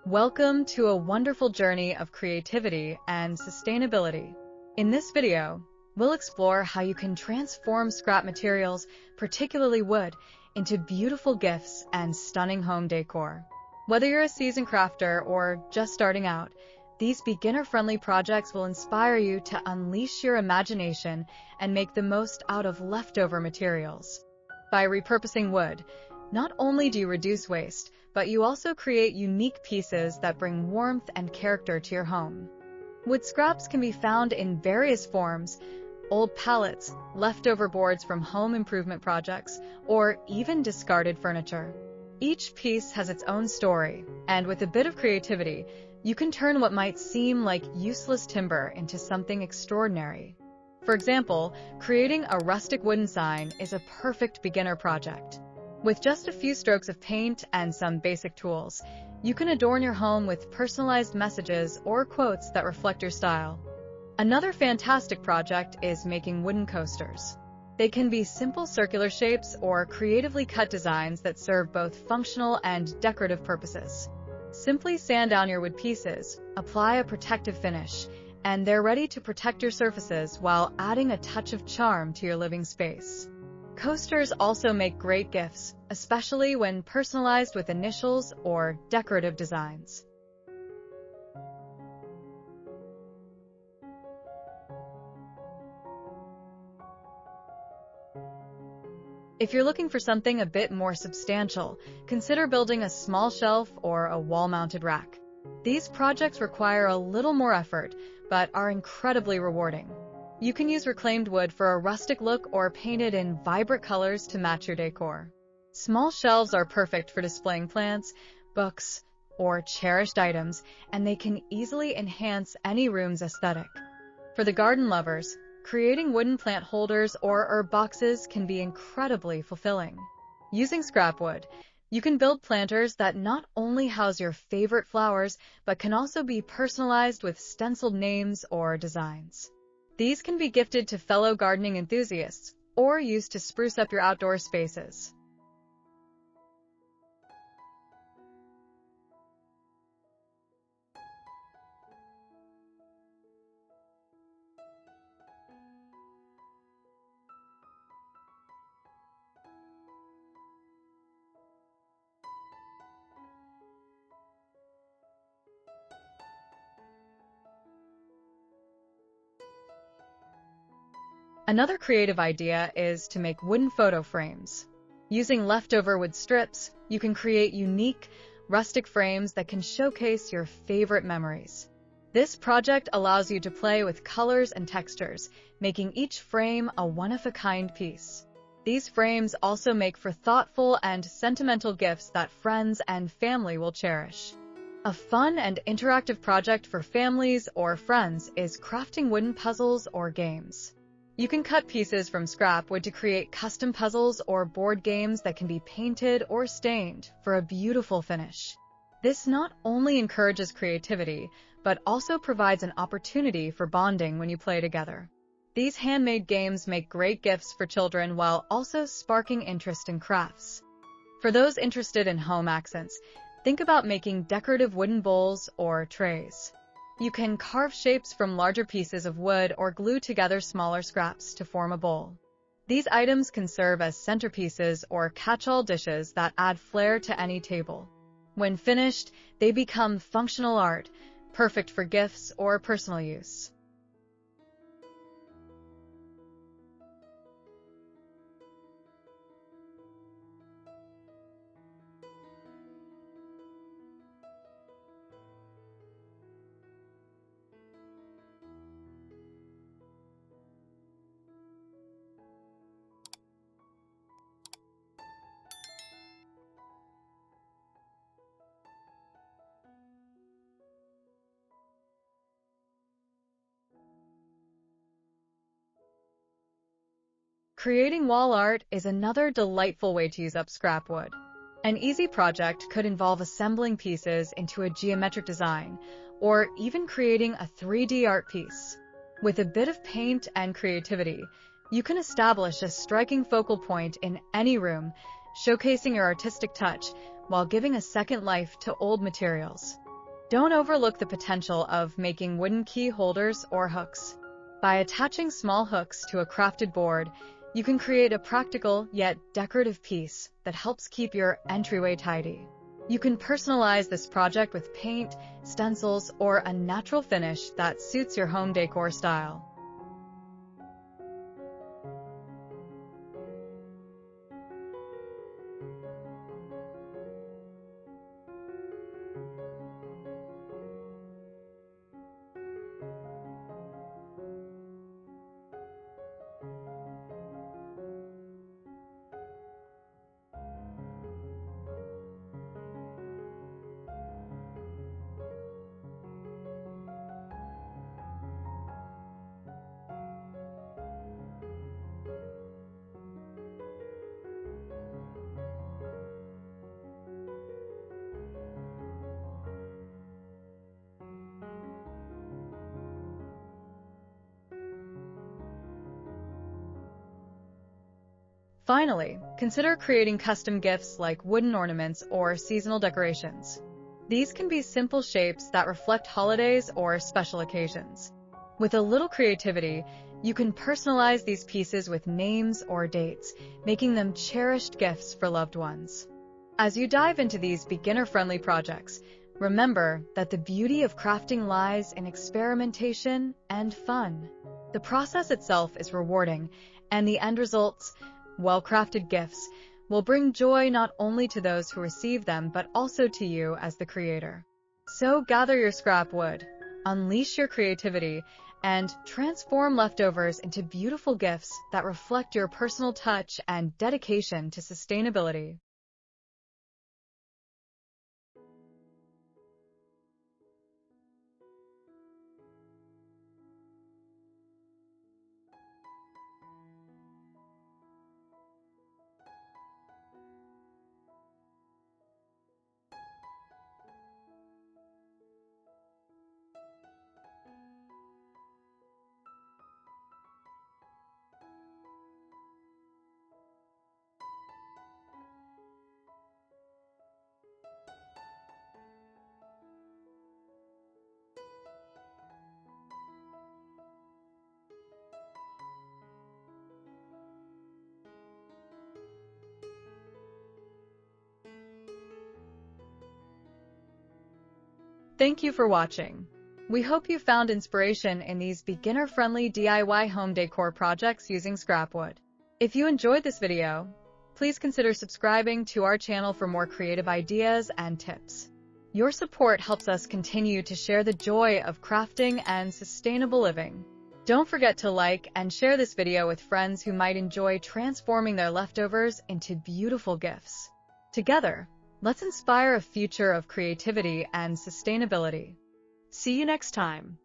Welcome to a wonderful journey of creativity and sustainability. In this video, we'll explore how you can transform scrap materials, particularly wood, into beautiful gifts and stunning home decor. Whether you're a seasoned crafter or just starting out, these beginner-friendly projects will inspire you to unleash your imagination and make the most out of leftover materials. By repurposing wood, not only do you reduce waste, but you also create unique pieces that bring warmth and character to your home. Wood scraps can be found in various forms: old pallets, leftover boards from home improvement projects, or even discarded furniture. Each piece has its own story, and with a bit of creativity, you can turn what might seem like useless timber into something extraordinary. For example, creating a rustic wooden sign is a perfect beginner project. With just a few strokes of paint and some basic tools, you can adorn your home with personalized messages or quotes that reflect your style. Another fantastic project is making wooden coasters. They can be simple circular shapes or creatively cut designs that serve both functional and decorative purposes. Simply sand down your wood pieces, apply a protective finish, and they're ready to protect your surfaces while adding a touch of charm to your living space. Coasters also make great gifts, especially when personalized with initials or decorative designs. If you're looking for something a bit more substantial, consider building a small shelf or a wall-mounted rack. These projects require a little more effort, but are incredibly rewarding. You can use reclaimed wood for a rustic look or paint it in vibrant colors to match your decor. Small shelves are perfect for displaying plants, books, or cherished items, and they can easily enhance any room's aesthetic. For the garden lovers, creating wooden plant holders or herb boxes can be incredibly fulfilling. Using scrap wood, you can build planters that not only house your favorite flowers, but can also be personalized with stenciled names or designs. These can be gifted to fellow gardening enthusiasts or used to spruce up your outdoor spaces. Another creative idea is to make wooden photo frames. Using leftover wood strips, you can create unique, rustic frames that can showcase your favorite memories. This project allows you to play with colors and textures, making each frame a one-of-a-kind piece. These frames also make for thoughtful and sentimental gifts that friends and family will cherish. A fun and interactive project for families or friends is crafting wooden puzzles or games. You can cut pieces from scrap wood to create custom puzzles or board games that can be painted or stained for a beautiful finish. This not only encourages creativity, but also provides an opportunity for bonding when you play together. These handmade games make great gifts for children while also sparking interest in crafts. For those interested in home accents, think about making decorative wooden bowls or trays. You can carve shapes from larger pieces of wood or glue together smaller scraps to form a bowl. These items can serve as centerpieces or catch-all dishes that add flair to any table. When finished, they become functional art, perfect for gifts or personal use. Creating wall art is another delightful way to use up scrap wood. An easy project could involve assembling pieces into a geometric design, or even creating a 3D art piece. With a bit of paint and creativity, you can establish a striking focal point in any room, showcasing your artistic touch while giving a second life to old materials. Don't overlook the potential of making wooden key holders or hooks. By attaching small hooks to a crafted board, you can create a practical yet decorative piece that helps keep your entryway tidy. You can personalize this project with paint, stencils, or a natural finish that suits your home decor style. Finally, consider creating custom gifts like wooden ornaments or seasonal decorations. These can be simple shapes that reflect holidays or special occasions. With a little creativity, you can personalize these pieces with names or dates, making them cherished gifts for loved ones. As you dive into these beginner-friendly projects, remember that the beauty of crafting lies in experimentation and fun. The process itself is rewarding, and the end results, well-crafted gifts, will bring joy not only to those who receive them but also to you as the creator. So gather your scrap wood, unleash your creativity, and transform leftovers into beautiful gifts that reflect your personal touch and dedication to sustainability. Thank you for watching. We hope you found inspiration in these beginner-friendly DIY home decor projects using scrap wood. If you enjoyed this video, please consider subscribing to our channel for more creative ideas and tips. Your support helps us continue to share the joy of crafting and sustainable living. Don't forget to like and share this video with friends who might enjoy transforming their leftovers into beautiful gifts. Together, let's inspire a future of creativity and sustainability. See you next time.